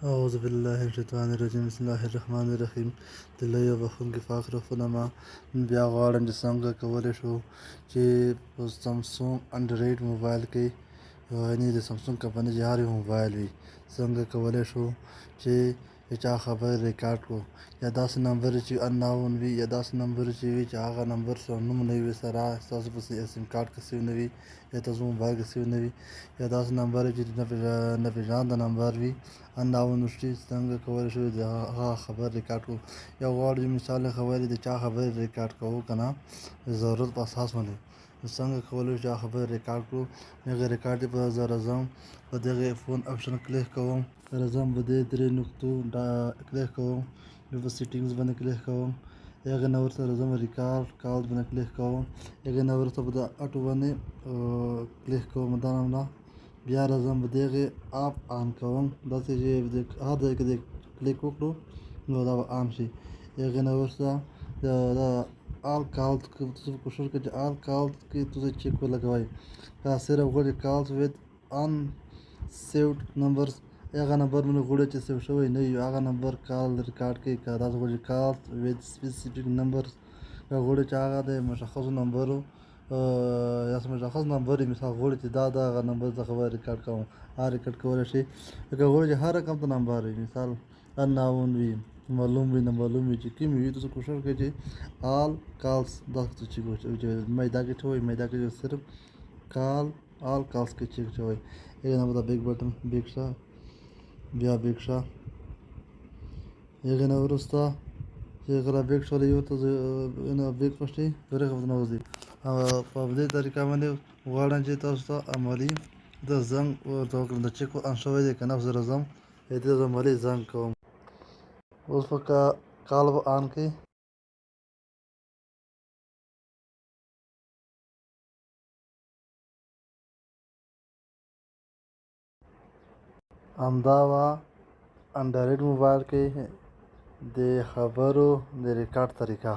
اعوذ بالله من الشیطان الرجیم بسم الله الرحمن الرحیم د لوی او بخښونکي پاک ربنا ما بیا غواړم چې څنګه کولی شو چې په سمسونګ انډرایډ موبایل کې یعنې د سمسونګ کمپنۍ چې هر یو موبایل وي څنګه کولی شو چې د چا خبرې ریکارډ کړو یا داسې نمبر چې انناون وي یا داسې نمبر چې وي چې هغه نمبر سره نوم نه وي سره ستاسو په سیم کارت کې سیو نه وي یا تاسو موبایل کې سیو نه وي یا داسې نمبر چې نه پېژانده نمبر وي انناون وشي څنګه کولی شو د هغه خبر ریکارډ کړو یا غواړو چې مثال خبرې د چا خبرې ریکارډ کوو که نه د ضرورت په اساس باندې څنګه کولی شو چې خبرې ریکارډ کړو هغه ریکارډ په راځم په دغه فون آپشن کلیک کوم راځم په دې درې نقطو کلیک کوم بیا په سیټینګز باندې کلیک کوم هغه نه ورته راځم ریکارډ کال باندې کلیک کوم هغه نه ورته په د اټو باندې کلیک کوم دا نه بیا راځم په دغه اپ آن کوم داسې چې هر ځای کې کلیک وکړو نو دا به آن شي هغې نه وروسته د آل کالز تاسو کوشش کوئ چې آل کالز کې تاسو چیک ولګوئ که صرف غواړئ کالز وید ان سیوډ نمبرز هغه نمبر باندې غواړئ چې سیو شوی نه وي هغه نمبر کال ریکارډ کړئ که تاسو غواړئ کالز وید سپیسیفیک نمبرز که غواړئ چې هغه د مشخصو نمبرو یا مشخص نمبر یې مثال غواړئ چې دا هغه نمبر څخه به ریکارډ کوم هغه ریکارډ کولی شي که غواړئ چې هر رقم ته نمبر وي مثال انناون وي معلوم وي نامعلوم وي چې کوم وي تاسو کوشش کوئ چې آل کالز داسې چیک وچوئ میدا کې شوی میدا کې صرف کال آل کالز کې چیک شوی هغې نه به دا بیک بټن بیک شه بیا بیک شه هغې نه وروسته چې هغه را بیک شولی یو ته بیک پشتې پرې خبر نه وځي په دې طریقه باندې غواړم چې تاسو ته عملي د زنګ ورته وکړم د چیک آن شوی دی که نه زه راځم دې ته عملي زنګ کوم اوس په کال به آن کړئ همدا وه انډرایډ موبایل کې د خبرو د ریکارډ طریقه